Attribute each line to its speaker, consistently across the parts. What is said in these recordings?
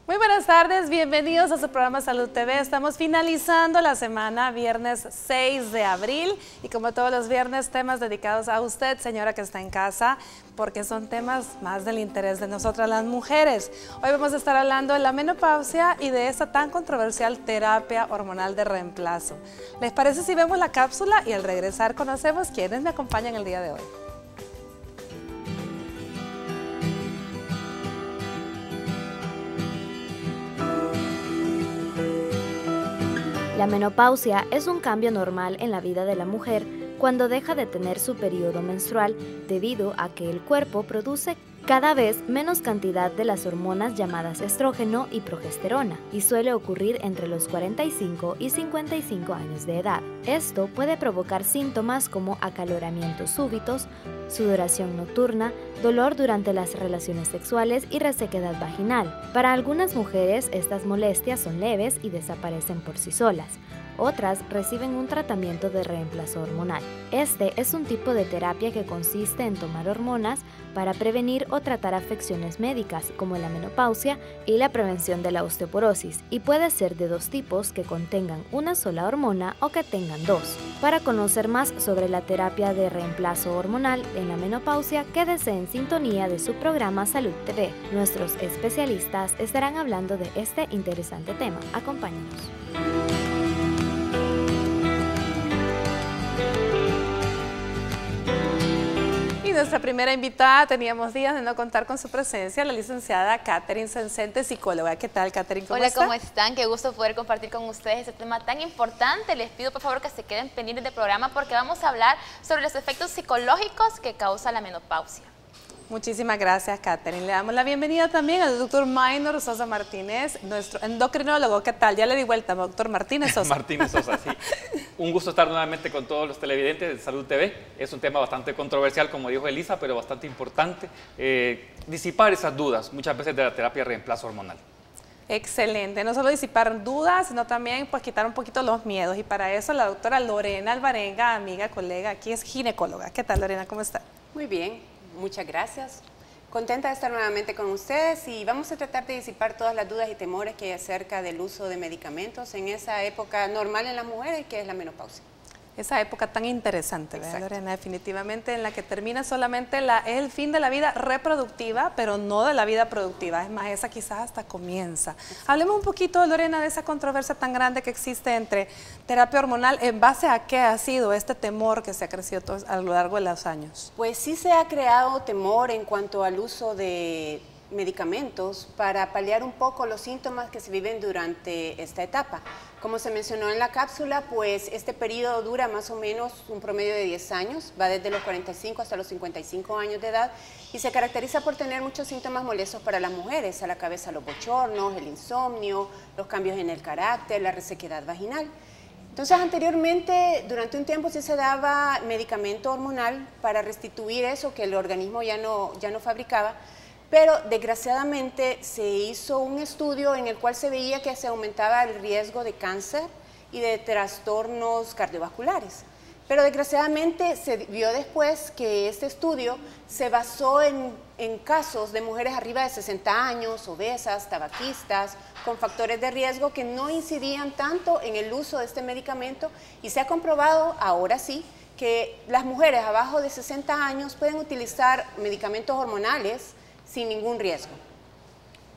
Speaker 1: Buenas tardes, bienvenidos a su programa Salud TV. Estamos finalizando la semana, viernes 6 de abril, y como todos los viernes, temas dedicados a usted, señora que está en casa, porque son temas más del interés de nosotras las mujeres. Hoy vamos a estar hablando de la menopausia y de esta tan controversial terapia hormonal de reemplazo. ¿Les parece si vemos la cápsula y al regresar conocemos quiénes me acompañan el día de hoy?
Speaker 2: La menopausia es un cambio normal en la vida de la mujer cuando deja de tener su periodo menstrual debido a que el cuerpo produce cada vez menos cantidad de las hormonas llamadas estrógeno y progesterona, y suele ocurrir entre los 45 y 55 años de edad. Esto puede provocar síntomas como acaloramientos súbitos, sudoración nocturna, dolor durante las relaciones sexuales y resequedad vaginal. Para algunas mujeres, estas molestias son leves y desaparecen por sí solas. Otras reciben un tratamiento de reemplazo hormonal. Este es un tipo de terapia que consiste en tomar hormonas para prevenir o tratar afecciones médicas como la menopausia y la prevención de la osteoporosis, y puede ser de dos tipos, que contengan una sola hormona o que tengan dos. Para conocer más sobre la terapia de reemplazo hormonal en la menopausia, quédese en sintonía de su programa Salud TV. Nuestros especialistas estarán hablando de este interesante tema. Acompáñenos.
Speaker 1: Nuestra primera invitada, teníamos días de no contar con su presencia, la licenciada Catherine Sancente, psicóloga. ¿Qué tal, Catherine? ¿Cómo está?
Speaker 3: Hola, ¿cómo están? Qué gusto poder compartir con ustedes este tema tan importante. Les pido por favor que se queden pendientes del programa porque vamos a hablar sobre los efectos psicológicos que causa la menopausia.
Speaker 1: Muchísimas gracias, Catherine. Le damos la bienvenida también al doctor Maynor Sosa Martínez, nuestro endocrinólogo. ¿Qué tal? Ya le di vuelta, doctor Martínez Sosa.
Speaker 4: Martínez Sosa, sí. Un gusto estar nuevamente con todos los televidentes de Salud TV. Es un tema bastante controversial, como dijo Elisa, pero bastante importante. Disipar esas dudas, muchas veces, de la terapia de reemplazo hormonal.
Speaker 1: Excelente. No solo disipar dudas, sino también pues quitar un poquito los miedos. Y para eso la doctora Lorena Alvarenga, amiga, colega, aquí es ginecóloga. ¿Qué tal, Lorena? ¿Cómo está?
Speaker 5: Muy bien. Muchas gracias. Contenta de estar nuevamente con ustedes y vamos a tratar de disipar todas las dudas y temores que hay acerca del uso de medicamentos en esa época normal en las mujeres, que es la menopausia.
Speaker 1: Esa época tan interesante, ¿verdad, Lorena? Definitivamente, en la que termina solamente el fin de la vida reproductiva, pero no de la vida productiva. Es más, esa quizás hasta comienza. Hablemos un poquito, Lorena, de esa controversia tan grande que existe entre terapia hormonal. ¿En base a qué ha sido este temor que se ha crecido a lo largo de los años?
Speaker 5: Pues sí se ha creado temor en cuanto al uso de medicamentos para paliar un poco los síntomas que se viven durante esta etapa. Como se mencionó en la cápsula, pues este periodo dura más o menos un promedio de 10 años, va desde los 45 hasta los 55 años de edad y se caracteriza por tener muchos síntomas molestos para las mujeres, a la cabeza los bochornos, el insomnio, los cambios en el carácter, la resequedad vaginal. Entonces, anteriormente, durante un tiempo sí se daba medicamento hormonal para restituir eso que el organismo ya no fabricaba, pero desgraciadamente se hizo un estudio en el cual se veía que se aumentaba el riesgo de cáncer y de trastornos cardiovasculares. Pero desgraciadamente se vio después que este estudio se basó en casos de mujeres arriba de 60 años, obesas, tabaquistas, con factores de riesgo que no incidían tanto en el uso de este medicamento, y se ha comprobado ahora sí que las mujeres abajo de 60 años pueden utilizar medicamentos hormonales sin ningún riesgo.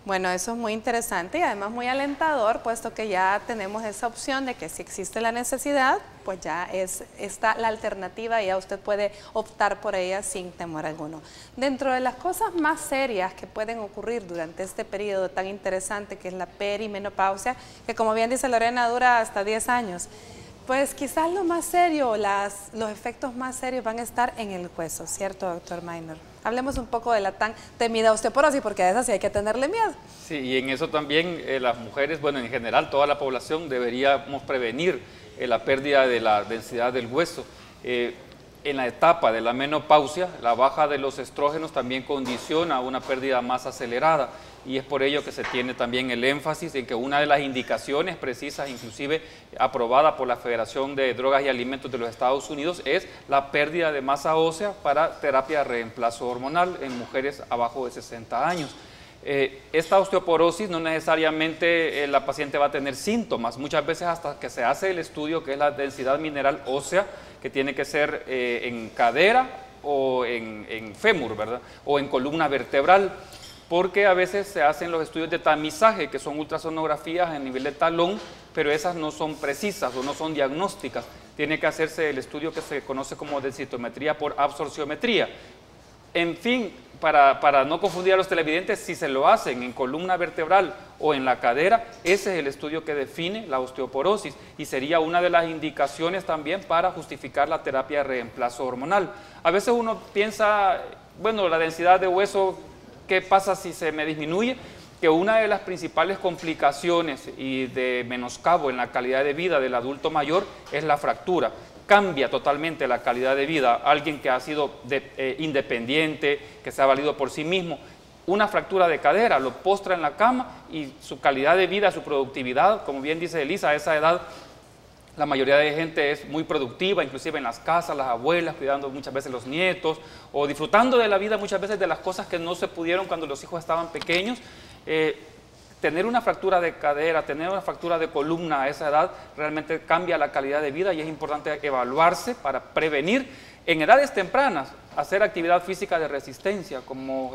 Speaker 1: Bueno, eso es muy interesante y además muy alentador, puesto que ya tenemos esa opción de que si existe la necesidad, pues ya está la alternativa y ya usted puede optar por ella sin temor alguno. Dentro de las cosas más serias que pueden ocurrir durante este periodo tan interesante que es la perimenopausia, que como bien dice Lorena dura hasta 10 años, pues quizás lo más serio, los efectos más serios van a estar en el hueso, ¿cierto, doctor Maynor? Hablemos un poco de la tan temida osteoporosis, porque a esa sí hay que tenerle miedo.
Speaker 4: Sí, y en eso también las mujeres, bueno, en general toda la población deberíamos prevenir la pérdida de la densidad del hueso. En la etapa de la menopausia, la baja de los estrógenos también condiciona una pérdida más acelerada y es por ello que se tiene también el énfasis en que una de las indicaciones precisas, inclusive aprobada por la Federación de Drogas y Alimentos de los Estados Unidos, es la pérdida de masa ósea para terapia de reemplazo hormonal en mujeres abajo de 60 años. Esta osteoporosis no necesariamente la paciente va a tener síntomas, muchas veces hasta que se hace el estudio que es la densidad mineral ósea, que tiene que ser en cadera o en fémur, ¿verdad? O en columna vertebral, porque a veces se hacen los estudios de tamizaje, que son ultrasonografías a nivel de talón, pero esas no son precisas o no son diagnósticas. Tiene que hacerse el estudio que se conoce como densitometría por absorciometría. En fin, para no confundir a los televidentes, si se lo hacen en columna vertebral o en la cadera, ese es el estudio que define la osteoporosis y sería una de las indicaciones también para justificar la terapia de reemplazo hormonal. A veces uno piensa, bueno, la densidad de hueso, ¿qué pasa si se me disminuye? Que una de las principales complicaciones y de menoscabo en la calidad de vida del adulto mayor es la fractura. Cambia totalmente la calidad de vida. Alguien que ha sido independiente, que se ha valido por sí mismo, una fractura de cadera lo postra en la cama y su calidad de vida, su productividad, como bien dice Elisa, a esa edad la mayoría de gente es muy productiva, inclusive en las casas, las abuelas, cuidando muchas veces los nietos o disfrutando de la vida muchas veces de las cosas que no se pudieron cuando los hijos estaban pequeños. Tener una fractura de cadera, tener una fractura de columna a esa edad realmente cambia la calidad de vida y es importante evaluarse para prevenir en edades tempranas, hacer actividad física de resistencia como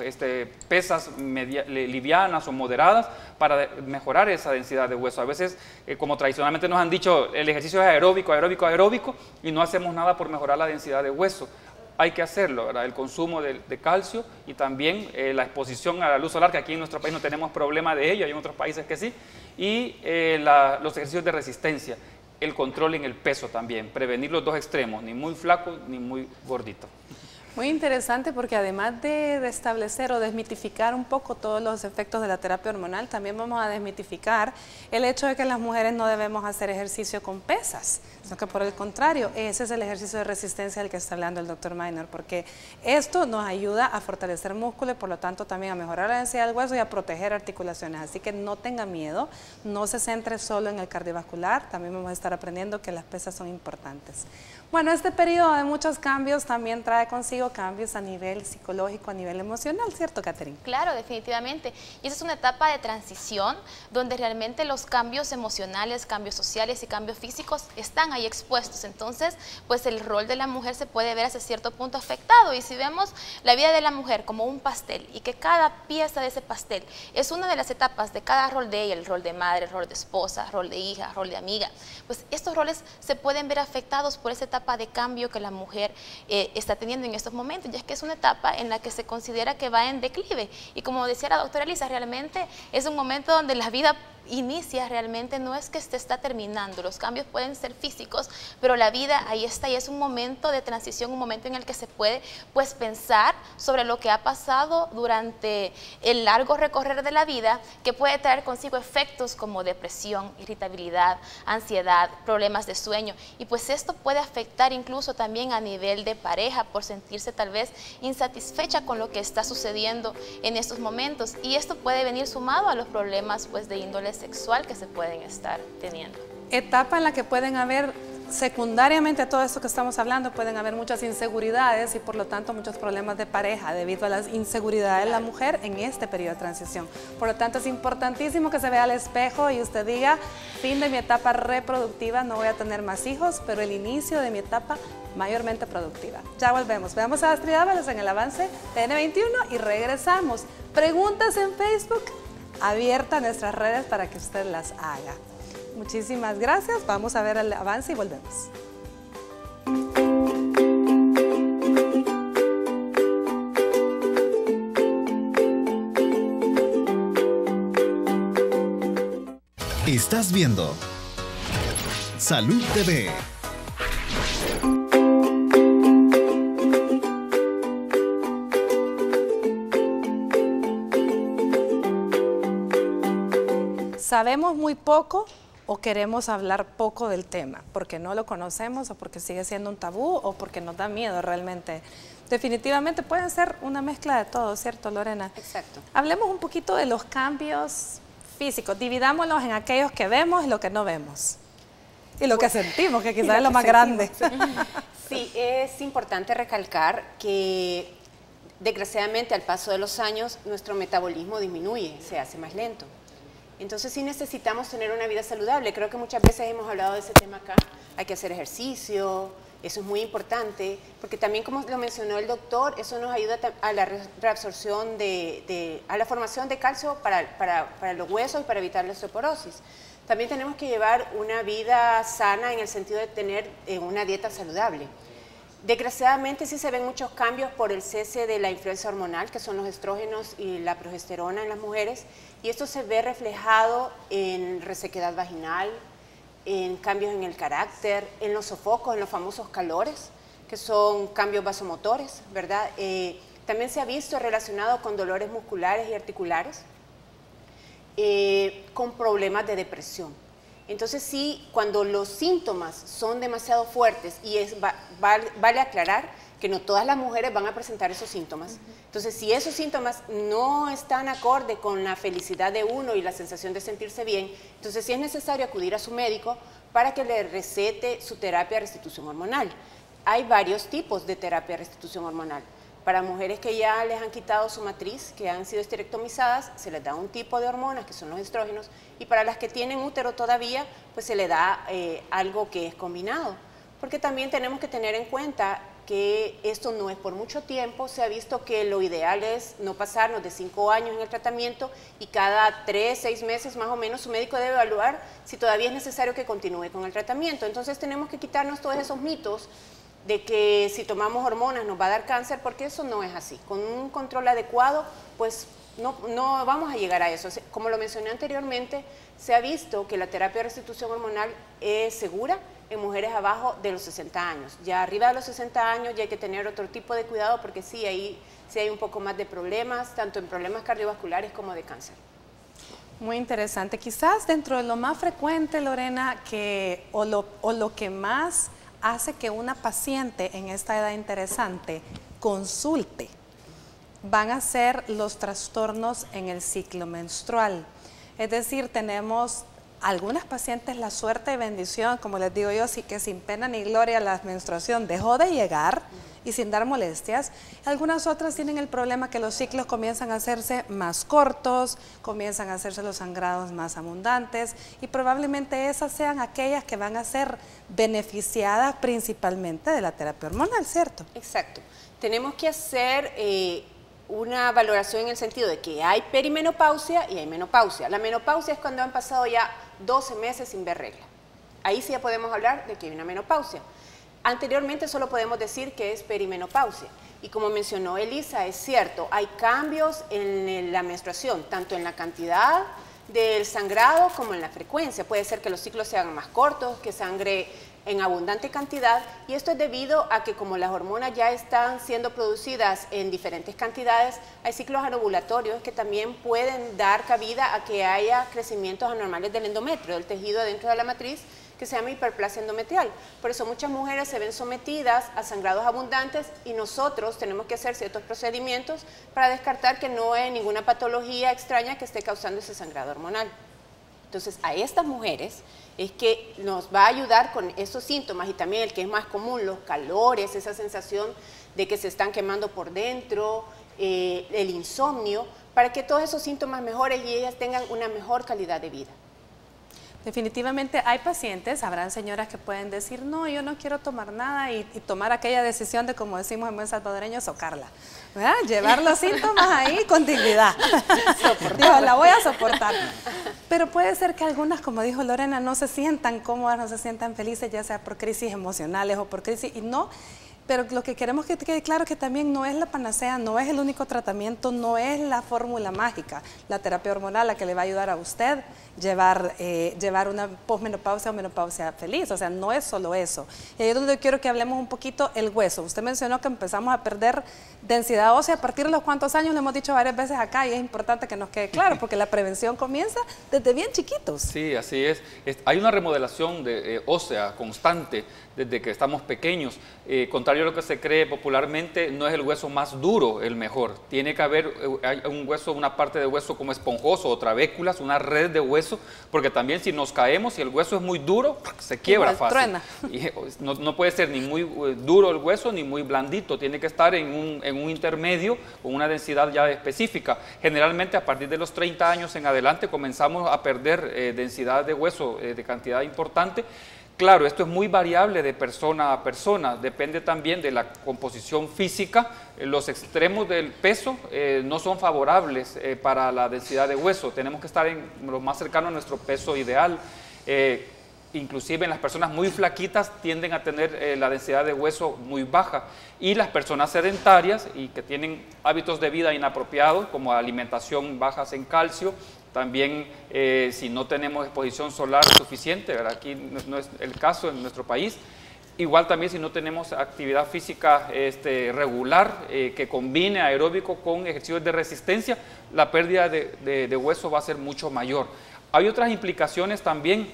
Speaker 4: pesas livianas o moderadas para mejorar esa densidad de hueso. A veces, como tradicionalmente nos han dicho, el ejercicio es aeróbico, aeróbico, aeróbico y no hacemos nada por mejorar la densidad de hueso. Hay que hacerlo, ¿verdad? El consumo de calcio y también la exposición a la luz solar, que aquí en nuestro país no tenemos problema de ello, hay en otros países que sí, y los ejercicios de resistencia, el control en el peso también, prevenir los dos extremos, ni muy flaco ni muy gordito.
Speaker 1: Muy interesante porque además de establecer o desmitificar un poco todos los efectos de la terapia hormonal, también vamos a desmitificar el hecho de que las mujeres no debemos hacer ejercicio con pesas, sino que por el contrario, ese es el ejercicio de resistencia del que está hablando el doctor Minor, porque esto nos ayuda a fortalecer músculo y por lo tanto también a mejorar la densidad del hueso y a proteger articulaciones, así que no tenga miedo, no se centre solo en el cardiovascular, también vamos a estar aprendiendo que las pesas son importantes. Bueno, este periodo de muchos cambios también trae consigo cambios a nivel psicológico, a nivel emocional, ¿cierto, Catherine?
Speaker 3: Claro, definitivamente. Y esa es una etapa de transición donde realmente los cambios emocionales, cambios sociales y cambios físicos están ahí expuestos. Entonces, pues el rol de la mujer se puede ver hasta cierto punto afectado. Y si vemos la vida de la mujer como un pastel y que cada pieza de ese pastel es una de las etapas de cada rol de ella, el rol de madre, el rol de esposa, rol de hija, rol de amiga, pues estos roles se pueden ver afectados por esa etapa de cambio que la mujer está teniendo en estos momentos, y es que es una etapa en la que se considera que va en declive, y como decía la doctora Elisa, realmente es un momento donde la vida inicia, realmente no es que se está terminando, los cambios pueden ser físicos, pero la vida ahí está y es un momento de transición, un momento en el que se puede pues pensar sobre lo que ha pasado durante el largo recorrer de la vida, que puede traer consigo efectos como depresión, irritabilidad, ansiedad, problemas de sueño, y pues esto puede afectar incluso también a nivel de pareja por sentirse tal vez insatisfecha con lo que está sucediendo en estos momentos, y esto puede venir sumado a los problemas pues de índole sexual que se pueden estar teniendo.
Speaker 1: Etapa en la que pueden haber, secundariamente a todo esto que estamos hablando, pueden haber muchas inseguridades y por lo tanto muchos problemas de pareja debido a las inseguridades de la mujer en este periodo de transición. Por lo tanto es importantísimo que se vea al espejo y usted diga, fin de mi etapa reproductiva, no voy a tener más hijos, pero el inicio de mi etapa mayormente productiva. Ya volvemos, veamos a Astrid Ábalos en el avance TN21 y regresamos. Preguntas en Facebook, abierta a nuestras redes para que usted las haga. Muchísimas gracias, vamos a ver el avance y volvemos.
Speaker 6: Estás viendo Salud TV.
Speaker 1: Sabemos muy poco o queremos hablar poco del tema, porque no lo conocemos o porque sigue siendo un tabú o porque nos da miedo realmente Definitivamente pueden ser una mezcla de todo, ¿cierto, Lorena?
Speaker 5: Exacto.
Speaker 1: Hablemos un poquito de los cambios físicos. Dividámoslos en aquellos que vemos y lo que no vemos. Y lo que sentimos, que quizás es lo más grande.
Speaker 5: Sí, es importante recalcar que desgraciadamente al paso de los años nuestro metabolismo disminuye, se hace más lento. Entonces sí necesitamos tener una vida saludable. Creo que muchas veces hemos hablado de ese tema acá. Hay que hacer ejercicio, eso es muy importante, porque también, como lo mencionó el doctor, eso nos ayuda a la reabsorción a la formación de calcio para los huesos y para evitar la osteoporosis. También tenemos que llevar una vida sana en el sentido de tener una dieta saludable. Desgraciadamente sí se ven muchos cambios por el cese de la influencia hormonal, que son los estrógenos y la progesterona en las mujeres, y esto se ve reflejado en resequedad vaginal, en cambios en el carácter, en los sofocos, en los famosos calores, que son cambios vasomotores, ¿verdad? También se ha visto relacionado con dolores musculares y articulares, con problemas de depresión. Entonces sí, cuando los síntomas son demasiado fuertes, y vale aclarar que no todas las mujeres van a presentar esos síntomas. Entonces, si esos síntomas no están acorde con la felicidad de uno y la sensación de sentirse bien, entonces sí es necesario acudir a su médico para que le recete su terapia de restitución hormonal. Hay varios tipos de terapia de restitución hormonal. Para mujeres que ya les han quitado su matriz, que han sido esterectomizadas, se les da un tipo de hormonas, que son los estrógenos, y para las que tienen útero todavía, pues se le da algo que es combinado. Porque también tenemos que tener en cuenta que esto no es por mucho tiempo. Se ha visto que lo ideal es no pasarnos de 5 años en el tratamiento, y cada 3, 6 meses más o menos su médico debe evaluar si todavía es necesario que continúe con el tratamiento. Entonces tenemos que quitarnos todos esos mitos de que si tomamos hormonas nos va a dar cáncer, porque eso no es así. Con un control adecuado, pues no vamos a llegar a eso. Como lo mencioné anteriormente, se ha visto que la terapia de restitución hormonal es segura en mujeres abajo de los 60 años. Ya arriba de los 60 años ya hay que tener otro tipo de cuidado, porque sí hay un poco más de problemas, tanto en problemas cardiovasculares como de cáncer.
Speaker 1: Muy interesante. Quizás dentro de lo más frecuente, Lorena, o lo que más hace que una paciente en esta edad interesante consulte, van a ser los trastornos en el ciclo menstrual. Es decir, tenemos algunas pacientes la suerte y bendición, como les digo yo, así que sin pena ni gloria la menstruación dejó de llegar y sin dar molestias. Algunas otras tienen el problema que los ciclos comienzan a hacerse más cortos, comienzan a hacerse los sangrados más abundantes, y probablemente esas sean aquellas que van a ser beneficiadas principalmente de la terapia hormonal, ¿cierto?
Speaker 5: Exacto. Tenemos que hacer una valoración en el sentido de que hay perimenopausia y hay menopausia. La menopausia es cuando han pasado ya 12 meses sin ver regla. Ahí sí ya podemos hablar de que hay una menopausia. Anteriormente solo podemos decir que es perimenopausia. Y como mencionó Elisa, es cierto, hay cambios en la menstruación, tanto en la cantidad del sangrado como en la frecuencia. Puede ser que los ciclos sean más cortos, que sangre en abundante cantidad, y esto es debido a que como las hormonas ya están siendo producidas en diferentes cantidades, hay ciclos anovulatorios que también pueden dar cabida a que haya crecimientos anormales del endometrio, del tejido adentro de la matriz, que se llama hiperplasia endometrial. Por eso muchas mujeres se ven sometidas a sangrados abundantes, y nosotros tenemos que hacer ciertos procedimientos para descartar que no hay ninguna patología extraña que esté causando ese sangrado hormonal. Entonces, a estas mujeres es que nos va a ayudar con esos síntomas, y también el que es más común, los calores, esa sensación de que se están quemando por dentro, el insomnio, para que todos esos síntomas mejoren y ellas tengan una mejor calidad de vida.
Speaker 1: Definitivamente hay pacientes, habrán señoras que pueden decir, no, yo no quiero tomar nada, y tomar aquella decisión de, como decimos en buen salvadoreño, socarla, ¿verdad? Llevar los síntomas ahí con dignidad. Digo, la voy a soportar. Pero puede ser que algunas, como dijo Lorena, no se sientan cómodas, no se sientan felices, ya sea por crisis emocionales o por crisis, y no. Pero lo que queremos que quede claro es que también no es la panacea, no es el único tratamiento, no es la fórmula mágica, la terapia hormonal la que le va a ayudar a usted llevar una posmenopausia o menopausia feliz. O sea, no es solo eso. Y ahí es donde quiero que hablemos un poquito el hueso. Usted mencionó que empezamos a perder densidad ósea a partir de los cuantos años, lo hemos dicho varias veces acá, y es importante que nos quede claro, porque la prevención comienza desde bien chiquitos.
Speaker 4: Sí, así es. Hay una remodelación ósea constante desde que estamos pequeños, contrario contrario a lo que se cree popularmente, no es el hueso más duro el mejor. Tiene que haber un hueso, una parte de hueso como esponjoso o trabéculas, una red de hueso, porque también si nos caemos, si el hueso es muy duro, se quiebra fácil. Truena. Y no puede ser ni muy duro el hueso ni muy blandito, tiene que estar en un intermedio con una densidad ya específica. Generalmente a partir de los 30 años en adelante comenzamos a perder densidad de hueso de cantidad importante. Claro, esto es muy variable de persona a persona, depende también de la composición física. Los extremos del peso no son favorables para la densidad de hueso, tenemos que estar en lo más cercano a nuestro peso ideal. Inclusive en las personas muy flaquitas tienden a tener la densidad de hueso muy baja, y las personas sedentarias y que tienen hábitos de vida inapropiados como alimentación bajas en calcio, también si no tenemos exposición solar suficiente, ¿verdad? Aquí no es el caso en nuestro país. Igual también si no tenemos actividad física regular que combine aeróbico con ejercicios de resistencia, la pérdida de hueso va a ser mucho mayor. Hay otras implicaciones también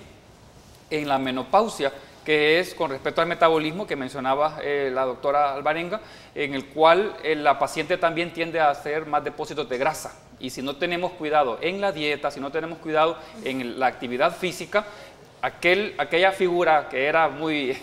Speaker 4: en la menopausia, que es con respecto al metabolismo que mencionaba la doctora Alvarenga, en el cual la paciente también tiende a hacer más depósitos de grasa. Y si no tenemos cuidado en la dieta, si no tenemos cuidado en la actividad física, aquella figura que era muy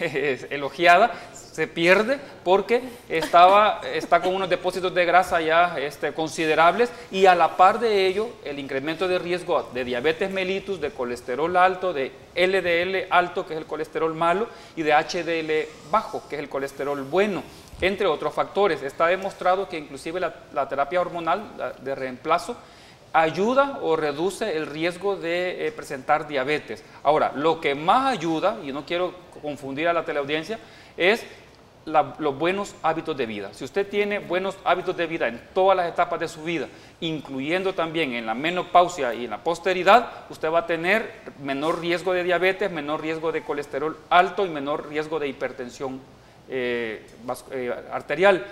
Speaker 4: elogiada se pierde porque está con unos depósitos de grasa ya considerables, y a la par de ello el incremento de riesgo de diabetes mellitus, de colesterol alto, de LDL alto, que es el colesterol malo, y de HDL bajo, que es el colesterol bueno, entre otros factores. Está demostrado que inclusive la terapia hormonal de reemplazo ayuda o reduce el riesgo de presentar diabetes. Ahora, lo que más ayuda, y no quiero confundir a la teleaudiencia, es los buenos hábitos de vida. Si usted tiene buenos hábitos de vida en todas las etapas de su vida, incluyendo también en la menopausia y en la posteridad, usted va a tener menor riesgo de diabetes, menor riesgo de colesterol alto y menor riesgo de hipertensión arterial.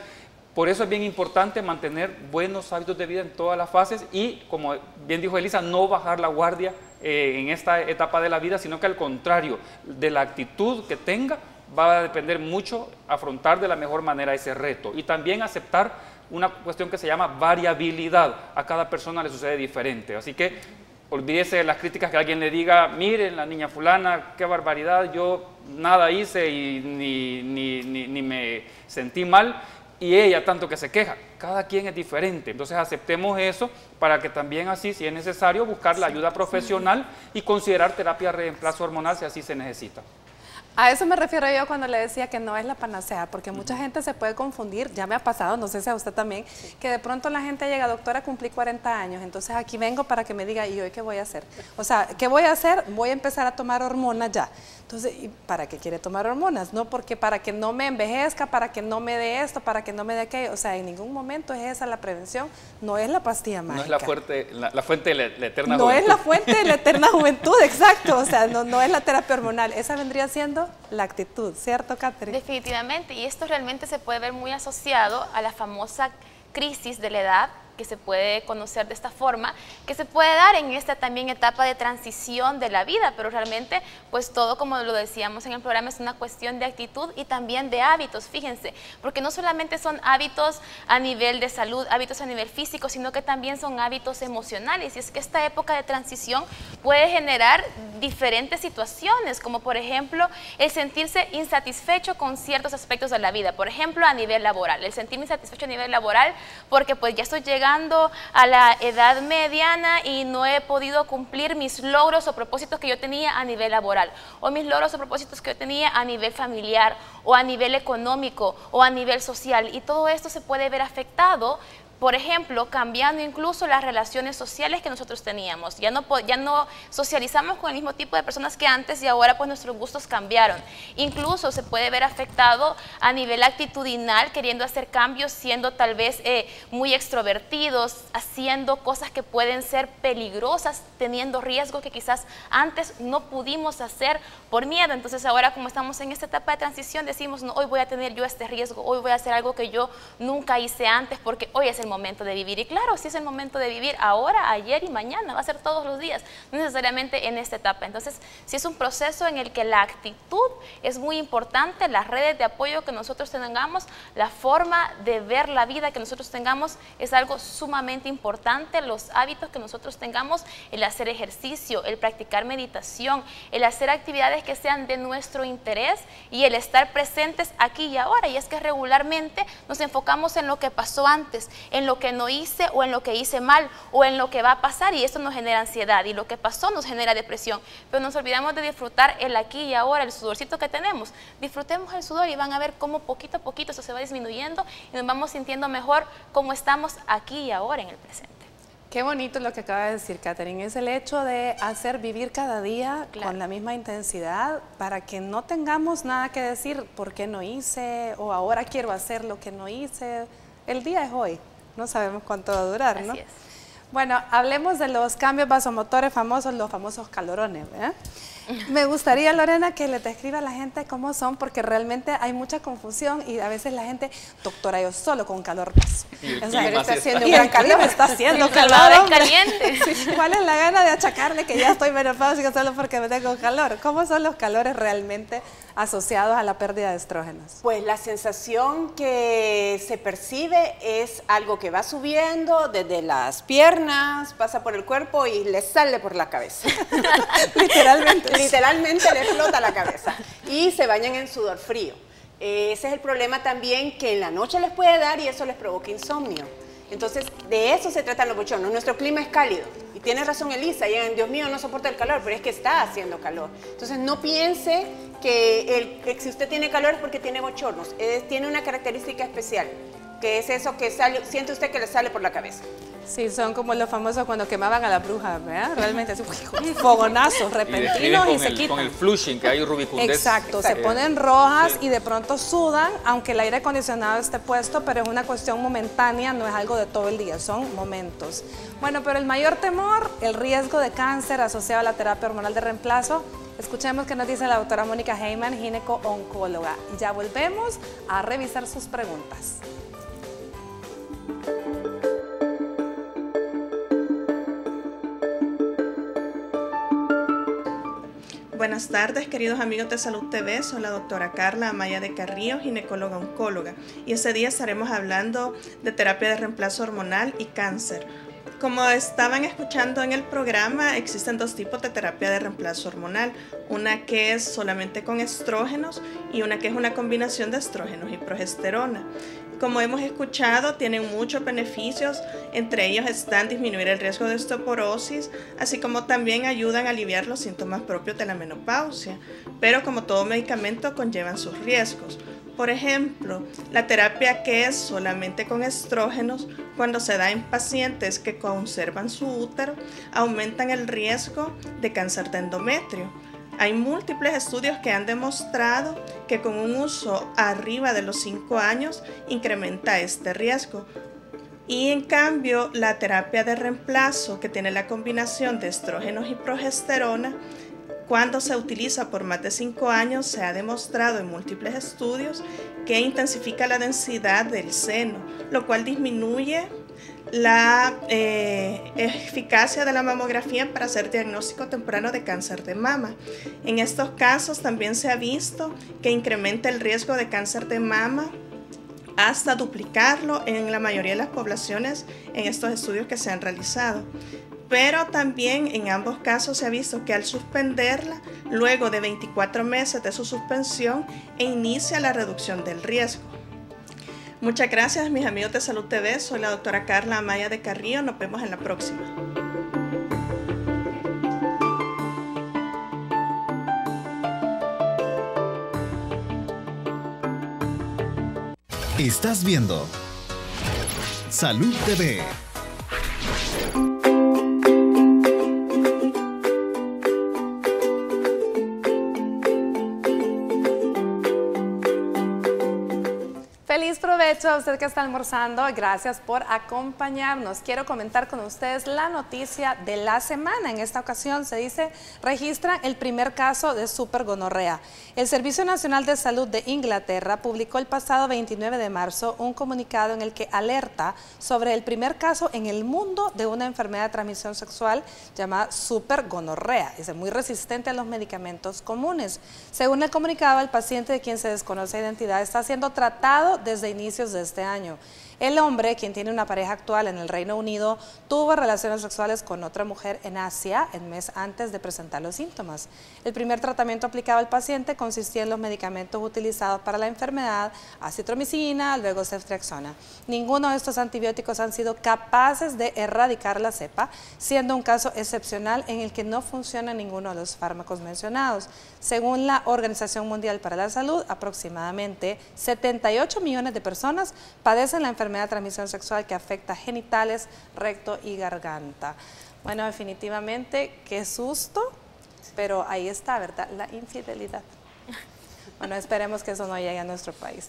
Speaker 4: Por eso es bien importante mantener buenos hábitos de vida en todas las fases y, como bien dijo Elisa, no bajar la guardia en esta etapa de la vida, sino que al contrario, de la actitud que tenga, va a depender mucho afrontar de la mejor manera ese reto, y también aceptar una cuestión que se llama variabilidad. A cada persona le sucede diferente, así que olvídese de las críticas que alguien le diga: miren, la niña fulana, qué barbaridad, yo nada hice y ni me sentí mal, y ella tanto que se queja. Cada quien es diferente, entonces aceptemos eso para que también así, si es necesario, buscar la ayuda profesional y considerar terapia de reemplazo hormonal si así se necesita.
Speaker 1: A eso me refiero yo cuando le decía que no es la panacea, porque mucha gente se puede confundir, ya me ha pasado, no sé si a usted también, que de pronto la gente llega: doctora, cumplí 40 años, entonces aquí vengo para que me diga, ¿y hoy qué voy a hacer? O sea, ¿qué voy a hacer? Voy a empezar a tomar hormonas ya. Entonces, ¿y para qué quiere tomar hormonas? No, porque para que no me envejezca, para que no me dé esto, para que no me dé aquello. O sea, en ningún momento es esa la prevención, no es la pastilla mágica.
Speaker 4: No es la fuente de la eterna
Speaker 1: juventud. No es la fuente de la eterna juventud, exacto. O sea, no es la terapia hormonal, esa vendría siendo la actitud, ¿cierto, Catherine?
Speaker 3: Definitivamente, y esto realmente se puede ver muy asociado a la famosa crisis de la edad, que se puede conocer de esta forma, que se puede dar en esta también etapa de transición de la vida, pero realmente pues todo, como lo decíamos en el programa, es una cuestión de actitud y también de hábitos, fíjense, porque no solamente son hábitos a nivel de salud, hábitos a nivel físico, sino que también son hábitos emocionales, y es que esta época de transición puede generar diferentes situaciones, como por ejemplo el sentirse insatisfecho con ciertos aspectos de la vida, por ejemplo a nivel laboral, el sentirme insatisfecho a nivel laboral porque pues ya estoy llegando a la edad mediana y no he podido cumplir mis logros o propósitos que yo tenía a nivel laboral, o mis logros o propósitos que yo tenía a nivel familiar, o a nivel económico, o a nivel social, y todo esto se puede ver afectado. Por ejemplo, cambiando incluso las relaciones sociales que nosotros teníamos. Ya no socializamos con el mismo tipo de personas que antes, y ahora pues nuestros gustos cambiaron. Incluso se puede ver afectado a nivel actitudinal, queriendo hacer cambios, siendo tal vez muy extrovertidos, haciendo cosas que pueden ser peligrosas, teniendo riesgos que quizás antes no pudimos hacer por miedo. Entonces ahora, como estamos en esta etapa de transición, decimos: no, hoy voy a tener yo este riesgo, hoy voy a hacer algo que yo nunca hice antes, porque hoy es el momento de vivir. Y claro, sí es el momento de vivir ahora, ayer y mañana, va a ser todos los días, no necesariamente en esta etapa. Entonces, sí es un proceso en el que la actitud es muy importante, las redes de apoyo que nosotros tengamos, la forma de ver la vida que nosotros tengamos es algo sumamente importante, los hábitos que nosotros tengamos, el hacer ejercicio, el practicar meditación, el hacer actividades que sean de nuestro interés y el estar presentes aquí y ahora. Y es que regularmente nos enfocamos en lo que pasó antes, en lo que no hice o en lo que hice mal o en lo que va a pasar, y eso nos genera ansiedad, y lo que pasó nos genera depresión, pero nos olvidamos de disfrutar el aquí y ahora, el sudorcito que tenemos. Disfrutemos el sudor y van a ver cómo poquito a poquito eso se va disminuyendo y nos vamos sintiendo mejor como estamos aquí y ahora en el presente.
Speaker 1: Qué bonito lo que acaba de decir, Catherine, es el hecho de hacer vivir cada día con la misma intensidad para que no tengamos nada que decir por qué no hice o ahora quiero hacer lo que no hice. El día es hoy, no sabemos cuánto va a durar, ¿no?
Speaker 3: Así es.
Speaker 1: Bueno, hablemos de los cambios vasomotores famosos, los famosos calorones, ¿verdad? Me gustaría, Lorena, que le describa a la gente cómo son, porque realmente hay mucha confusión y a veces la gente, doctora, yo solo con calor paso.
Speaker 5: O sea, pero está haciendo un
Speaker 1: gran
Speaker 5: gran calor.
Speaker 1: Está haciendo
Speaker 3: El
Speaker 1: calor,
Speaker 3: calor es
Speaker 1: hombre.
Speaker 3: caliente.
Speaker 1: Sí, ¿cuál es la gana de achacarle que ya estoy menopáusica solo porque me tengo calor? ¿Cómo son los calores realmente asociados a la pérdida de estrógenos?
Speaker 5: Pues la sensación que se percibe es algo que va subiendo desde las piernas, pasa por el cuerpo y le sale por la cabeza.
Speaker 1: Literalmente.
Speaker 5: Literalmente le explota la cabeza y se bañan en sudor frío. Ese es el problema también, que en la noche les puede dar y eso les provoca insomnio. Entonces, de eso se tratan los bochornos. Nuestro clima es cálido. Y tiene razón Elisa, y Dios mío, no soporta el calor, pero es que está haciendo calor. Entonces, no piense que si usted tiene calor es porque tiene bochornos. Tiene una característica especial, que es eso que siente usted que le sale por la cabeza.
Speaker 1: Sí, son como los famosos cuando quemaban a la bruja, ¿verdad? Realmente así, fogonazos
Speaker 4: Y
Speaker 1: repentinos
Speaker 4: describen
Speaker 1: y se quitan.
Speaker 4: con el flushing, que hay rubicundez.
Speaker 1: Exacto, se ponen rojas y de pronto sudan, aunque el aire acondicionado esté puesto, pero es una cuestión momentánea, no es algo de todo el día, son momentos. Bueno, pero el mayor temor, el riesgo de cáncer asociado a la terapia hormonal de reemplazo. Escuchemos qué nos dice la doctora Mónica Heyman, gineco-oncóloga. Y ya volvemos a revisar sus preguntas.
Speaker 7: Buenas tardes, queridos amigos de Salud TV, soy la doctora Carla Amaya de Carrillo, ginecóloga oncóloga, y ese día estaremos hablando de terapia de reemplazo hormonal y cáncer. Como estaban escuchando en el programa, existen dos tipos de terapia de reemplazo hormonal, una que es solamente con estrógenos y una que es una combinación de estrógenos y progesterona. Como hemos escuchado, tienen muchos beneficios, entre ellos están disminuir el riesgo de osteoporosis, así como también ayudan a aliviar los síntomas propios de la menopausia, pero como todo medicamento conllevan sus riesgos. Por ejemplo, la terapia que es solamente con estrógenos, cuando se da en pacientes que conservan su útero, aumentan el riesgo de cáncer de endometrio. Hay múltiples estudios que han demostrado que con un uso arriba de los 5 años incrementa este riesgo. Y en cambio, la terapia de reemplazo, que tiene la combinación de estrógenos y progesterona, cuando se utiliza por más de 5 años, se ha demostrado en múltiples estudios que intensifica la densidad del seno, lo cual disminuye la eficacia de la mamografía para hacer diagnóstico temprano de cáncer de mama. En estos casos también se ha visto que incrementa el riesgo de cáncer de mama hasta duplicarlo en la mayoría de las poblaciones en estos estudios que se han realizado. Pero también en ambos casos se ha visto que al suspenderla, luego de 24 meses de su suspensión, inicia la reducción del riesgo. Muchas gracias, mis amigos de Salud TV. Soy la doctora Carla Amaya de Carrillo. Nos vemos en la próxima.
Speaker 6: Estás viendo Salud TV.
Speaker 1: Feliz provecho provecho a usted que está almorzando. Gracias por acompañarnos. Quiero comentar con ustedes la noticia de la semana. En esta ocasión se dice, registran el primer caso de supergonorrea. El Servicio Nacional de Salud de Inglaterra publicó el pasado 29 de marzo un comunicado en el que alerta sobre el primer caso en el mundo de una enfermedad de transmisión sexual llamada supergonorrea. Es muy resistente a los medicamentos comunes. Según el comunicado, el paciente, de quien se desconoce la identidad, está siendo tratado desde inicios de este año. El hombre, quien tiene una pareja actual en el Reino Unido, tuvo relaciones sexuales con otra mujer en Asia el mes antes de presentar los síntomas. El primer tratamiento aplicado al paciente consistía en los medicamentos utilizados para la enfermedad, acitromicina, luego ceftriaxona. Ninguno de estos antibióticos han sido capaces de erradicar la cepa, siendo un caso excepcional en el que no funciona ninguno de los fármacos mencionados. Según la Organización Mundial para la Salud, aproximadamente 78 millones de personas padecen la enfermedad de transmisión sexual que afecta genitales, recto y garganta. Bueno, definitivamente, qué susto, pero ahí está, ¿verdad? La infidelidad. Bueno, esperemos que eso no llegue a nuestro país.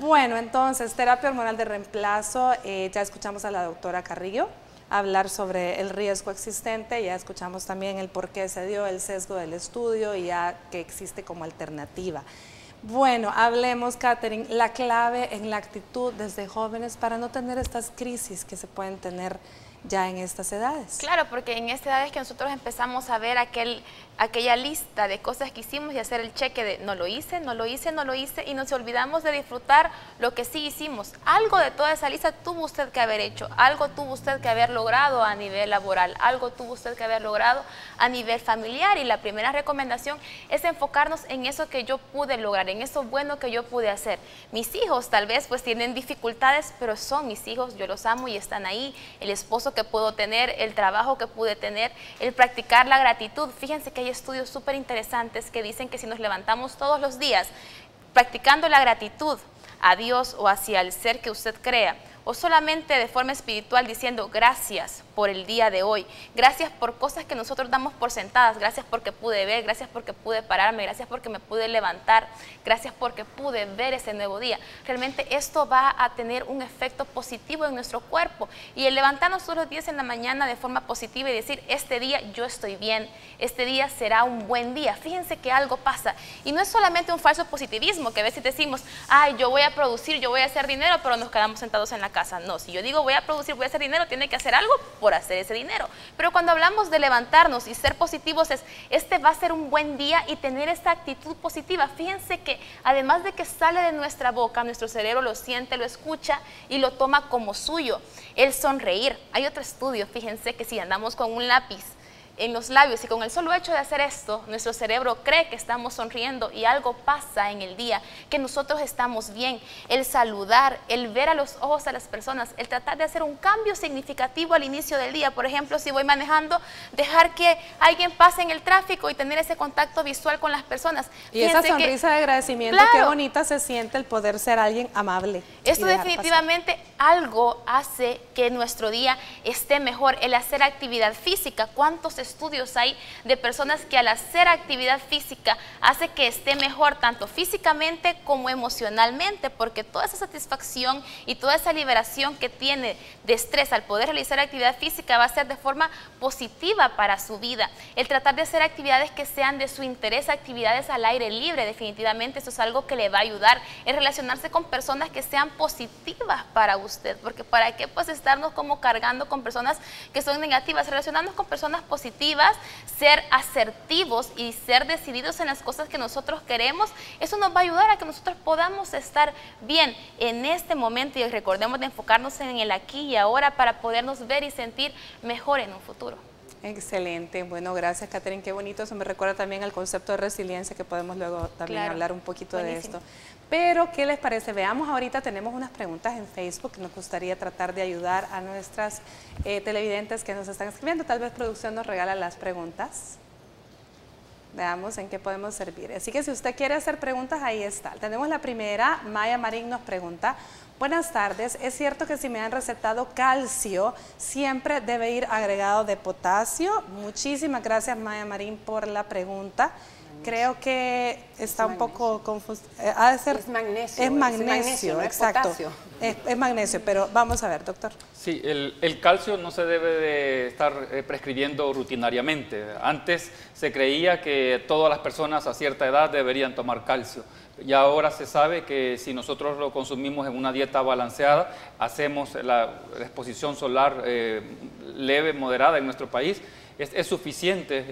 Speaker 1: Bueno, entonces, terapia hormonal de reemplazo, ya escuchamos a la doctora Carrillo hablar sobre el riesgo existente, ya escuchamos también el por qué se dio el sesgo del estudio y ya que existe como alternativa. Bueno, hablemos, Catherine, la clave en la actitud desde jóvenes para no tener estas crisis que se pueden tener ya en estas edades.
Speaker 3: Claro, porque en estas edades que nosotros empezamos a ver aquella lista de cosas que hicimos y hacer el cheque de no lo hice, no lo hice, no lo hice, y nos olvidamos de disfrutar lo que sí hicimos. Algo de toda esa lista tuvo usted que haber hecho, algo tuvo usted que haber logrado a nivel laboral, algo tuvo usted que haber logrado a nivel familiar, y la primera recomendación es enfocarnos en eso que yo pude lograr, en eso bueno que yo pude hacer. Mis hijos tal vez pues tienen dificultades, pero son mis hijos, yo los amo y están ahí. El esposo que puedo tener, el trabajo que pude tener, el practicar la gratitud. Fíjense que hay estudios súper interesantes que dicen que si nos levantamos todos los días practicando la gratitud a Dios o hacia el ser que usted crea, o solamente de forma espiritual diciendo gracias por el día de hoy, gracias por cosas que nosotros damos por sentadas, gracias porque pude ver, gracias porque pude pararme, gracias porque me pude levantar, gracias porque pude ver ese nuevo día. Realmente esto va a tener un efecto positivo en nuestro cuerpo, y el levantarnos todos los días en la mañana de forma positiva y decir este día yo estoy bien, este día será un buen día. Fíjense que algo pasa, y no es solamente un falso positivismo que a veces decimos, ay, yo voy a producir, yo voy a hacer dinero, pero nos quedamos sentados en la casa. No, si yo digo voy a producir, voy a hacer dinero, tiene que hacer algo por hacer ese dinero. Pero cuando hablamos de levantarnos y ser positivos es, este va a ser un buen día, y tener esta actitud positiva. Fíjense que además de que sale de nuestra boca, nuestro cerebro lo siente, lo escucha y lo toma como suyo. El sonreír. Hay otro estudio, fíjense que si andamos con un lápiz en los labios y con el solo hecho de hacer esto, nuestro cerebro cree que estamos sonriendo, y algo pasa en el día, que nosotros estamos bien. El saludar, el ver a los ojos a las personas, el tratar de hacer un cambio significativo al inicio del día. Por ejemplo, si voy manejando, dejar que alguien pase en el tráfico y tener ese contacto visual con las personas.
Speaker 1: Y esa sonrisa de agradecimiento, claro, qué bonita se siente el poder ser alguien amable.
Speaker 3: Esto definitivamente algo hace que nuestro día esté mejor. El hacer actividad física. ¿Cuántos estudios hay de personas que al hacer actividad física hace que esté mejor tanto físicamente como emocionalmente? Porque toda esa satisfacción y toda esa liberación que tiene de estrés al poder realizar actividad física va a ser de forma positiva para su vida. El tratar de hacer actividades que sean de su interés, actividades al aire libre, definitivamente eso es algo que le va a ayudar. El relacionarse con personas que sean positivas para usted, porque para qué pues estarnos como cargando con personas que son negativas. Relacionarnos con personas positivas, ser asertivos y ser decididos en las cosas que nosotros queremos, eso nos va a ayudar a que nosotros podamos estar bien en este momento, y recordemos de enfocarnos en el aquí y ahora para podernos ver y sentir mejor en un futuro.
Speaker 1: Excelente, bueno, gracias, Catherine, qué bonito. Eso me recuerda también al concepto de resiliencia, que podemos luego también hablar un poquito de esto. Pero, ¿qué les parece? Veamos, ahorita tenemos unas preguntas en Facebook que nos gustaría tratar de ayudar a nuestras televidentes que nos están escribiendo. Tal vez producción nos regala las preguntas. Veamos en qué podemos servir. Así que si usted quiere hacer preguntas, ahí está. Tenemos la primera. Maya Marín nos pregunta: buenas tardes, ¿es cierto que si me han recetado calcio, siempre debe ir agregado de potasio? Muchísimas gracias, Maya Marín, por la pregunta. Creo que está un poco confuso.
Speaker 5: Ha de ser es magnesio.
Speaker 1: Es magnesio,
Speaker 5: no
Speaker 1: exacto. Es magnesio, pero vamos a ver, doctor.
Speaker 4: Sí, el calcio no se debe de estar prescribiendo rutinariamente. Antes se creía que todas las personas a cierta edad deberían tomar calcio. Y ahora se sabe que si nosotros lo consumimos en una dieta balanceada, hacemos la exposición solar leve, moderada en nuestro país, es suficiente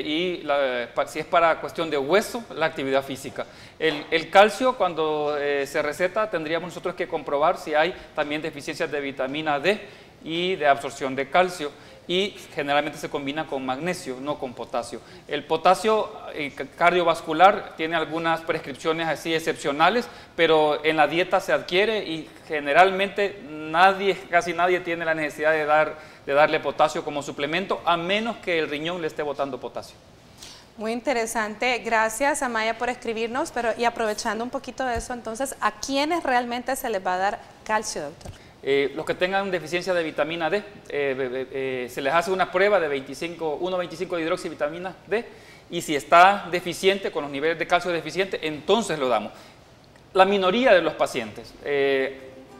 Speaker 4: si es para cuestión de hueso, la actividad física. El calcio, cuando se receta, tendríamos nosotros que comprobar si hay también deficiencias de vitamina D y de absorción de calcio, y generalmente se combina con magnesio, no con potasio. El potasio cardiovascular tiene algunas prescripciones así excepcionales, pero en la dieta se adquiere y generalmente casi nadie tiene la necesidad de darle potasio como suplemento, a menos que el riñón le esté botando potasio.
Speaker 1: Muy interesante, gracias Amaya por escribirnos, y aprovechando un poquito de eso, entonces, ¿a quiénes realmente se les va a dar calcio, doctor?
Speaker 4: Los que tengan deficiencia de vitamina D, se les hace una prueba de 1,25 de hidroxivitamina D, y si está deficiente, con los niveles de calcio deficiente, entonces lo damos. La minoría de los pacientes,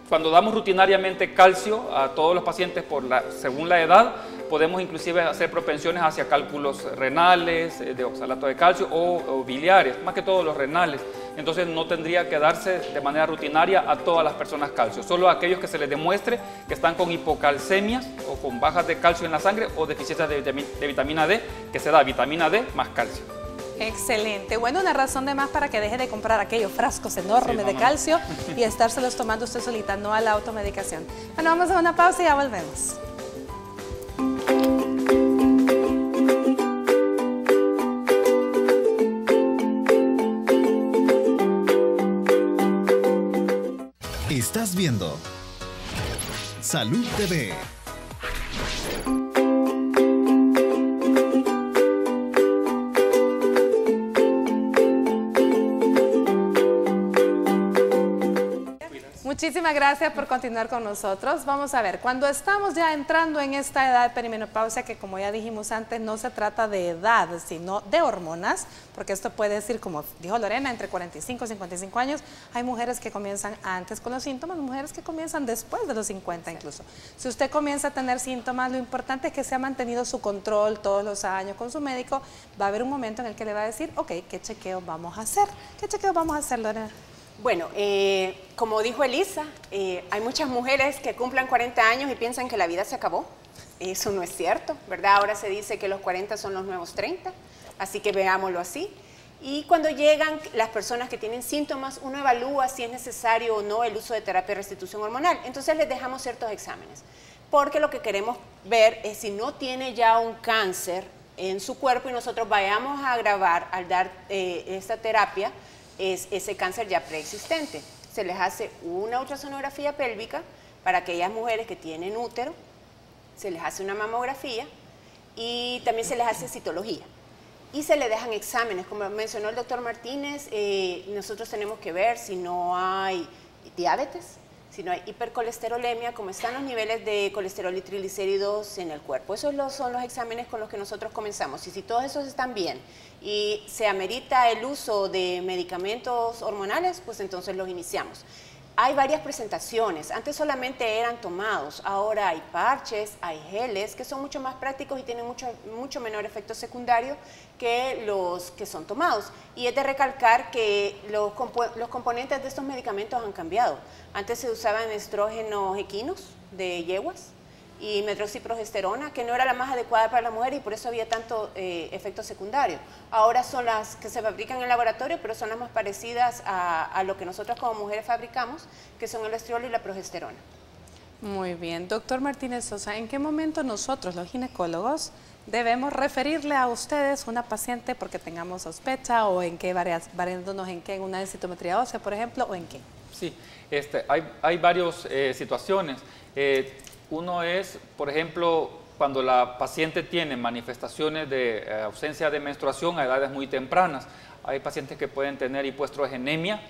Speaker 4: cuando damos rutinariamente calcio a todos los pacientes según la edad, podemos inclusive hacer propensiones hacia cálculos renales, de oxalato de calcio o biliares, más que todos los renales. Entonces no tendría que darse de manera rutinaria a todas las personas calcio, solo a aquellos que se les demuestre que están con hipocalcemias o con bajas de calcio en la sangre o deficiencias de vitamina D, que se da vitamina D más calcio.
Speaker 1: Excelente. Bueno, una razón de más para que deje de comprar aquellos frascos enormes de calcio y estárselos tomando usted solita, no a la automedicación. Bueno, vamos a una pausa y ya volvemos.
Speaker 6: Estás viendo Salud TV.
Speaker 1: Muchísimas gracias por continuar con nosotros. Vamos a ver, cuando estamos ya entrando en esta edad de perimenopausia, que como ya dijimos antes, no se trata de edad, sino de hormonas, porque esto puede decir, como dijo Lorena, entre 45 y 55 años, hay mujeres que comienzan antes con los síntomas, mujeres que comienzan después de los 50 incluso. Si usted comienza a tener síntomas, lo importante es que se ha mantenido su control todos los años con su médico. Va a haber un momento en el que le va a decir, ok, ¿qué chequeo vamos a hacer? ¿Qué chequeo vamos a hacer, Lorena?
Speaker 5: Bueno, como dijo Elisa, hay muchas mujeres que cumplan 40 años y piensan que la vida se acabó. Eso no es cierto, ¿verdad? Ahora se dice que los 40 son los nuevos 30, así que veámoslo así. Y cuando llegan las personas que tienen síntomas, uno evalúa si es necesario o no el uso de terapia de restitución hormonal. Entonces les dejamos ciertos exámenes, porque lo que queremos ver es si no tiene ya un cáncer en su cuerpo y nosotros vayamos a agravar al dar esta terapia, es ese cáncer ya preexistente. Se les hace una ultrasonografía pélvica para aquellas mujeres que tienen útero, se les hace una mamografía y también se les hace citología. Y se le dejan exámenes, como mencionó el doctor Martínez, nosotros tenemos que ver si no hay diabetes, si no hay hipercolesterolemia, cómo están los niveles de colesterol y triglicéridos en el cuerpo. Esos son los exámenes con los que nosotros comenzamos. Y si todos esos están bien y se amerita el uso de medicamentos hormonales, pues entonces los iniciamos. Hay varias presentaciones, antes solamente eran tomados, ahora hay parches, hay geles que son mucho más prácticos y tienen mucho menor efecto secundario que los que son tomados. Y es de recalcar que los componentes de estos medicamentos han cambiado. Antes se usaban estrógenos equinos de yeguas y medroxiprogesterona, que no era la más adecuada para la mujer y por eso había tanto efecto secundario. Ahora son las que se fabrican en laboratorio, pero son las más parecidas a lo que nosotros como mujeres fabricamos, que son el estriol y la progesterona.
Speaker 1: Muy bien. Doctor Martínez Sosa, ¿en qué momento nosotros, los ginecólogos, debemos referirle a ustedes una paciente porque tengamos sospecha o en qué, variándonos en qué, en una densitometría ósea, por ejemplo, o en qué?
Speaker 4: Sí, hay varias situaciones. Uno es, por ejemplo, cuando la paciente tiene manifestaciones de ausencia de menstruación a edades muy tempranas. Hay pacientes que pueden tener hipoestrogenemia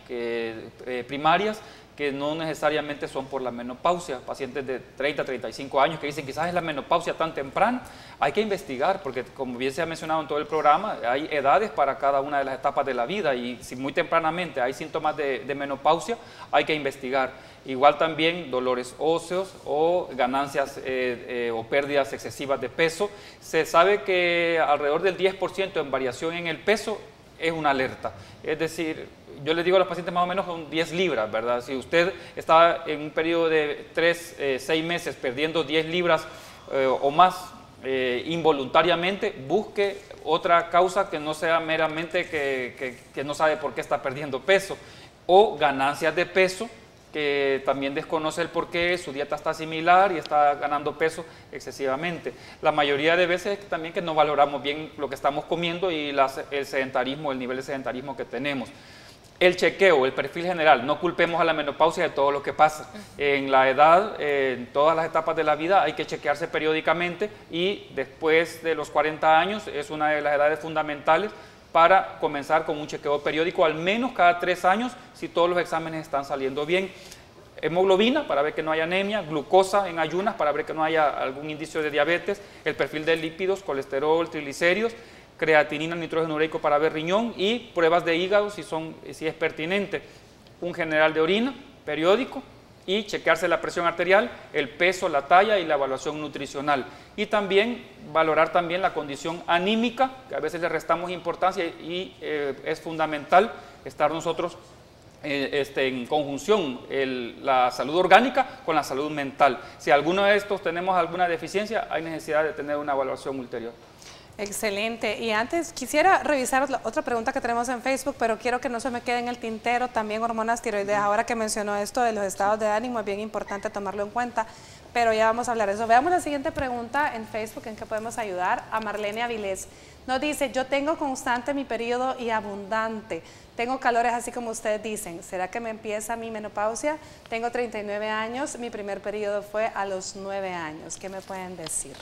Speaker 4: primarias, que no necesariamente son por la menopausia, pacientes de 30, 35 años que dicen quizás es la menopausia tan temprana. Hay que investigar porque, como bien se ha mencionado en todo el programa, hay edades para cada una de las etapas de la vida y si muy tempranamente hay síntomas de menopausia, hay que investigar. Igual también dolores óseos o ganancias o pérdidas excesivas de peso. Se sabe que alrededor del 10% en variación en el peso es una alerta. Es decir, yo les digo a los pacientes más o menos con 10 libras, ¿verdad? Si usted está en un periodo de 6 meses perdiendo 10 libras o más involuntariamente, busque otra causa que no sea meramente que no sabe por qué está perdiendo peso, o ganancias de peso que también desconoce el por qué, su dieta está similar y está ganando peso excesivamente. La mayoría de veces también que no valoramos bien lo que estamos comiendo y el sedentarismo, el nivel de sedentarismo que tenemos. El chequeo, el perfil general, no culpemos a la menopausia de todo lo que pasa. En la edad, en todas las etapas de la vida hay que chequearse periódicamente y después de los 40 años es una de las edades fundamentales para comenzar con un chequeo periódico, al menos cada 3 años, si todos los exámenes están saliendo bien. Hemoglobina, para ver que no haya anemia, glucosa en ayunas, para ver que no haya algún indicio de diabetes, el perfil de lípidos, colesterol, triglicéridos, creatinina, nitrógeno ureico para ver riñón y pruebas de hígado si es pertinente. Un general de orina periódico y chequearse la presión arterial, el peso, la talla y la evaluación nutricional. Y también valorar también la condición anímica, que a veces le restamos importancia y es fundamental estar nosotros en conjunción la salud orgánica con la salud mental. Si alguno de estos tenemos alguna deficiencia, hay necesidad de tener una evaluación ulterior.
Speaker 1: Excelente. Y antes quisiera revisar otra pregunta que tenemos en Facebook, pero quiero que no se me quede en el tintero también hormonas tiroideas. Ahora que mencionó esto de los estados de ánimo, es bien importante tomarlo en cuenta, pero ya vamos a hablar de eso. Veamos la siguiente pregunta en Facebook, en que podemos ayudar a Marlene Avilés. Nos dice, yo tengo constante mi periodo y abundante. Tengo calores así como ustedes dicen. ¿Será que me empieza mi menopausia? Tengo 39 años, mi primer periodo fue a los 9 años. ¿Qué me pueden decir?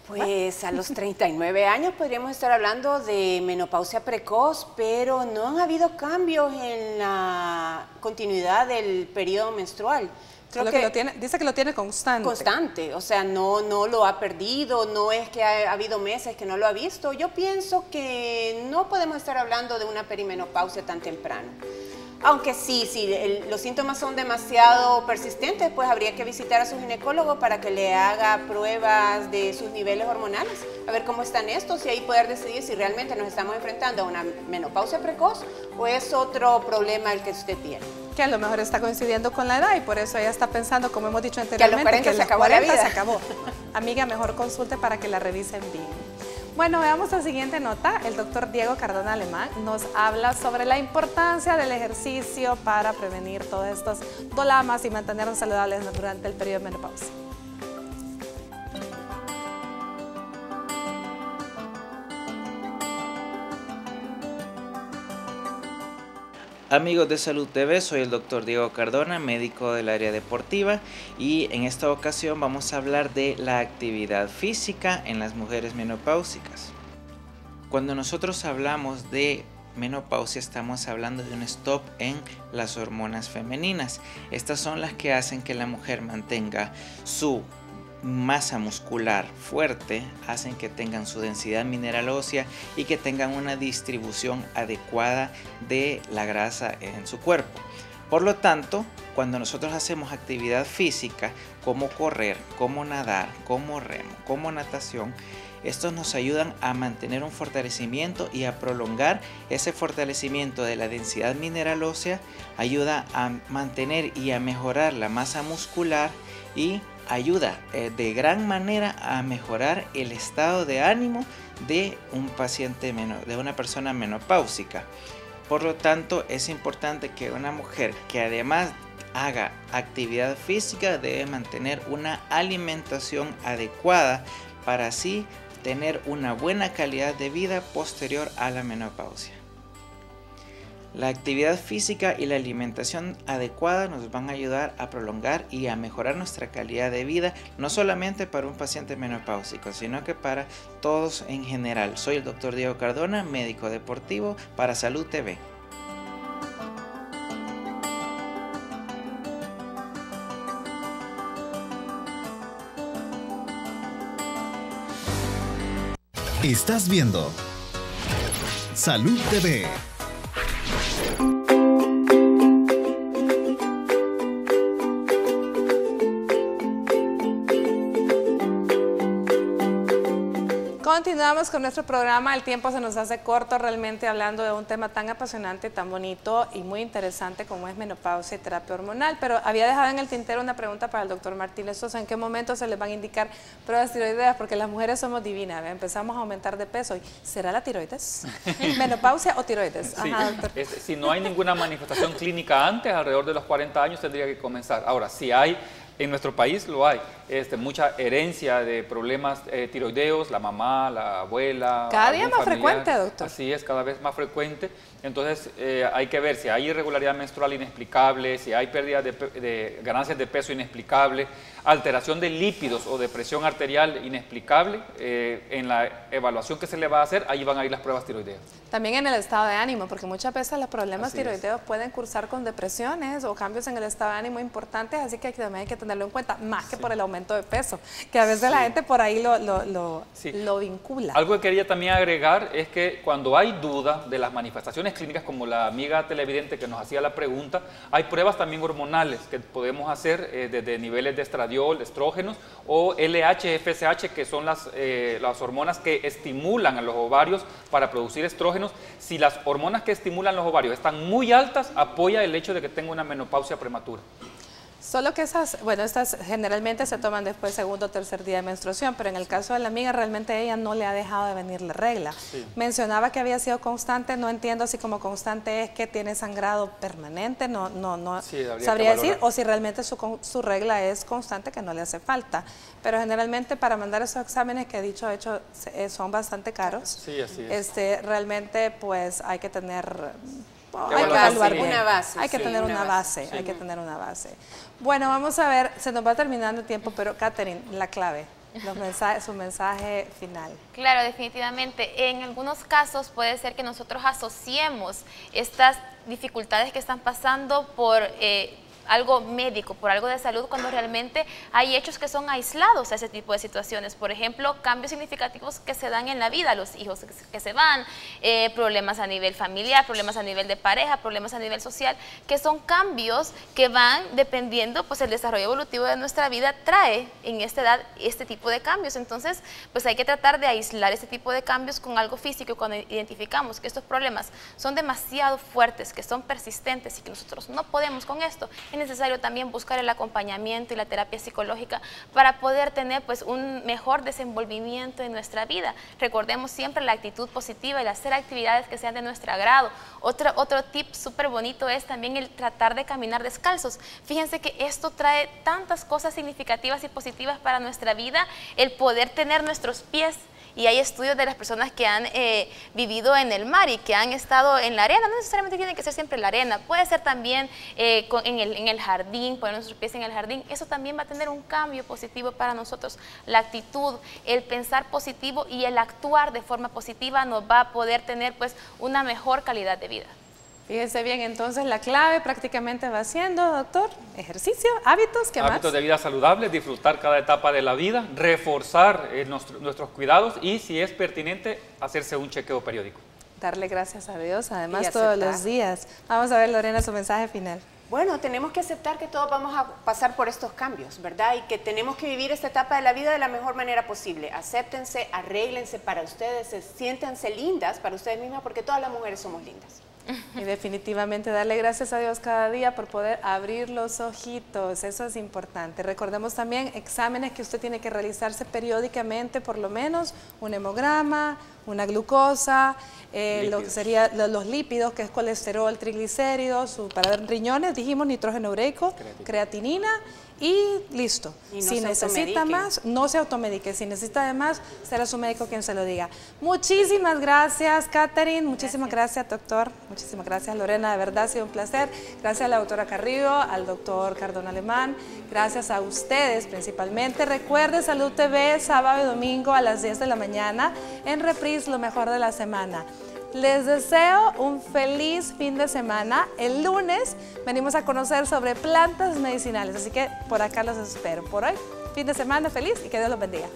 Speaker 5: Pues a los 39 años podríamos estar hablando de menopausia precoz, pero no han habido cambios en la continuidad del periodo menstrual.
Speaker 1: Creo que dice que lo tiene constante.
Speaker 5: Constante, o sea, no lo ha perdido, no es que ha habido meses que no lo ha visto. Yo pienso que no podemos estar hablando de una perimenopausia tan temprano. Aunque sí, los síntomas son demasiado persistentes, pues habría que visitar a su ginecólogo para que le haga pruebas de sus niveles hormonales, a ver cómo están estos y ahí poder decidir si realmente nos estamos enfrentando a una menopausia precoz o es otro problema el que usted tiene.
Speaker 1: Que a lo mejor está coincidiendo con la edad y por eso ella está pensando, como hemos dicho anteriormente,
Speaker 5: que a los 40 se acabó.
Speaker 1: Amiga, mejor consulte para que la revisen bien. Bueno, veamos la siguiente nota. El doctor Diego Cardona Alemán nos habla sobre la importancia del ejercicio para prevenir todos estos dolamas y mantenernos saludables durante el periodo de menopausia.
Speaker 8: Amigos de Salud TV, soy el doctor Diego Cardona, médico del área deportiva y en esta ocasión vamos a hablar de la actividad física en las mujeres menopáusicas. Cuando nosotros hablamos de menopausia estamos hablando de un stop en las hormonas femeninas. Estas son las que hacen que la mujer mantenga su masa muscular fuerte, hacen que tengan su densidad mineral ósea y que tengan una distribución adecuada de la grasa en su cuerpo. Por lo tanto, cuando nosotros hacemos actividad física como correr, como nadar, como remo, como natación, estos nos ayudan a mantener un fortalecimiento y a prolongar ese fortalecimiento de la densidad mineral ósea, ayuda a mantener y a mejorar la masa muscular y ayuda de gran manera a mejorar el estado de ánimo de un paciente de una persona menopáusica. Por lo tanto, es importante que una mujer que además haga actividad física debe mantener una alimentación adecuada para así tener una buena calidad de vida posterior a la menopausia. La actividad física y la alimentación adecuada nos van a ayudar a prolongar y a mejorar nuestra calidad de vida, no solamente para un paciente menopáusico, sino que para todos en general. Soy el doctor Diego Cardona, médico deportivo para Salud TV.
Speaker 6: Estás viendo Salud TV.
Speaker 1: Continuamos con nuestro programa, el tiempo se nos hace corto realmente hablando de un tema tan apasionante, tan bonito y muy interesante como es menopausia y terapia hormonal, pero había dejado en el tintero una pregunta para el doctor Martínez Sosa, ¿en qué momento se les van a indicar pruebas tiroideas? Porque las mujeres somos divinas, empezamos a aumentar de peso, ¿será la tiroides? ¿Menopausia o tiroides?
Speaker 4: Sí.
Speaker 1: Ajá, doctor.
Speaker 4: Si no hay ninguna manifestación clínica antes, alrededor de los 40 años tendría que comenzar. Ahora, si hay, en nuestro país lo hay, mucha herencia de problemas tiroideos, la mamá, la abuela.
Speaker 1: Cada día más
Speaker 4: familiar.
Speaker 1: frecuente, doctor.
Speaker 4: Así es, cada vez más frecuente. Entonces hay que ver si hay irregularidad menstrual inexplicable, si hay pérdida de ganancias de peso inexplicable, alteración de lípidos o de presión arterial inexplicable. En la evaluación que se le va a hacer, ahí van a ir las pruebas tiroideas.
Speaker 1: También en el estado de ánimo, porque muchas veces los problemas
Speaker 4: Así
Speaker 1: tiroideos pueden cursar con depresiones o cambios en el estado de ánimo importantes, así que también hay que tenerlo en cuenta, más que por el aumento de peso, que a veces la gente por ahí lo vincula.
Speaker 4: Algo que quería también agregar es que cuando hay duda de las manifestaciones clínicas, como la amiga televidente que nos hacía la pregunta, hay pruebas también hormonales que podemos hacer desde niveles de estradiol, estrógenos o LH, FSH, que son las hormonas que estimulan a los ovarios para producir estrógenos. Si las hormonas que estimulan los ovarios están muy altas, apoya el hecho de que tenga una menopausia prematura.
Speaker 1: Solo que estas generalmente se toman después del segundo o tercer día de menstruación, pero en el caso de la amiga realmente ella no le ha dejado de venir la regla. Sí. Mencionaba que había sido constante, no entiendo si como constante es que tiene sangrado permanente, no sí, sabría decir, o si realmente su regla es constante, que no le hace falta. Pero generalmente para mandar esos exámenes que he dicho, hecho, son bastante caros.
Speaker 4: Sí, así es.
Speaker 1: Realmente pues hay que tener...
Speaker 5: Hay que evaluar una base.
Speaker 1: Hay que tener una base, hay que tener una base. Bueno, vamos a ver, se nos va terminando el tiempo, pero Catherine, la clave, su mensaje final.
Speaker 3: Claro, definitivamente. En algunos casos puede ser que nosotros asociemos estas dificultades que están pasando por algo médico, por algo de salud, cuando realmente hay hechos que son aislados a ese tipo de situaciones. Por ejemplo, cambios significativos que se dan en la vida, los hijos que se van, problemas a nivel familiar, problemas a nivel de pareja, problemas a nivel social, que son cambios que van dependiendo, pues el desarrollo evolutivo de nuestra vida trae en esta edad este tipo de cambios. Entonces, pues hay que tratar de aislar este tipo de cambios con algo físico, y cuando identificamos que estos problemas son demasiado fuertes, que son persistentes y que nosotros no podemos con esto, es necesario también buscar el acompañamiento y la terapia psicológica para poder tener pues un mejor desenvolvimiento en nuestra vida. Recordemos siempre la actitud positiva y hacer actividades que sean de nuestro agrado. Otro tip súper bonito es también el tratar de caminar descalzos. Fíjense que esto trae tantas cosas significativas y positivas para nuestra vida, el poder tener nuestros pies. Y hay estudios de las personas que han vivido en el mar y que han estado en la arena. No necesariamente tiene que ser siempre la arena, puede ser también en el jardín, poner nuestros pies en el jardín. Eso también va a tener un cambio positivo para nosotros. La actitud, el pensar positivo y el actuar de forma positiva nos va a poder tener pues una mejor calidad de vida.
Speaker 1: Fíjese bien, entonces la clave prácticamente va siendo, doctor, ejercicio, hábitos, ¿qué más?
Speaker 4: Hábitos de vida saludables, disfrutar cada etapa de la vida, reforzar nuestros cuidados y, si es pertinente, hacerse un chequeo periódico.
Speaker 1: Darle gracias a Dios, además todos los días. Vamos a ver, Lorena, su mensaje final.
Speaker 5: Bueno, tenemos que aceptar que todos vamos a pasar por estos cambios, ¿verdad? Y que tenemos que vivir esta etapa de la vida de la mejor manera posible. Acéptense, arréglense para ustedes, siéntanse lindas para ustedes mismas, porque todas las mujeres somos lindas.
Speaker 1: Y definitivamente darle gracias a Dios cada día por poder abrir los ojitos, eso es importante. Recordemos también exámenes que usted tiene que realizarse periódicamente, por lo menos un hemograma, una glucosa, lo que sería los lípidos, que es colesterol, triglicéridos, para ver riñones, dijimos nitrógeno ureico, creatinina y listo. Y no si necesita más, no se automedique. Si necesita de más, será su médico quien se lo diga. Muchísimas gracias, Catherine. Muchísimas gracias, doctor. Muchísimas gracias, Lorena. De verdad ha sido un placer. Gracias a la doctora Carrillo, al doctor Cardona Alemán. Gracias a ustedes principalmente. Recuerde Salud TV, sábado y domingo a las 10 de la mañana. En reprise, lo mejor de la semana. Les deseo un feliz fin de semana. El lunes venimos a conocer sobre plantas medicinales, así que por acá los espero. Por hoy, fin de semana feliz y que Dios los bendiga.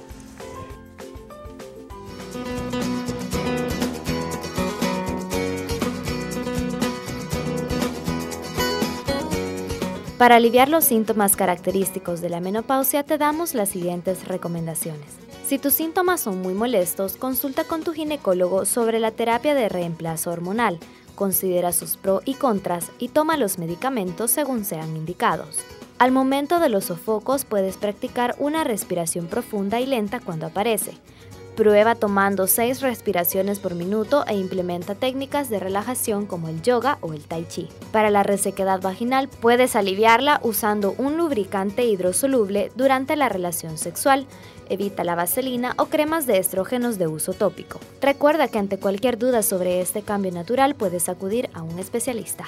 Speaker 2: Para aliviar los síntomas característicos de la menopausia te damos las siguientes recomendaciones. Si tus síntomas son muy molestos, consulta con tu ginecólogo sobre la terapia de reemplazo hormonal. Considera sus pros y contras y toma los medicamentos según sean indicados. Al momento de los sofocos puedes practicar una respiración profunda y lenta cuando aparece. Prueba tomando 6 respiraciones por minuto e implementa técnicas de relajación como el yoga o el tai chi. Para la resequedad vaginal puedes aliviarla usando un lubricante hidrosoluble durante la relación sexual. Evita la vaselina o cremas de estrógenos de uso tópico. Recuerda que ante cualquier duda sobre este cambio natural puedes acudir a un especialista.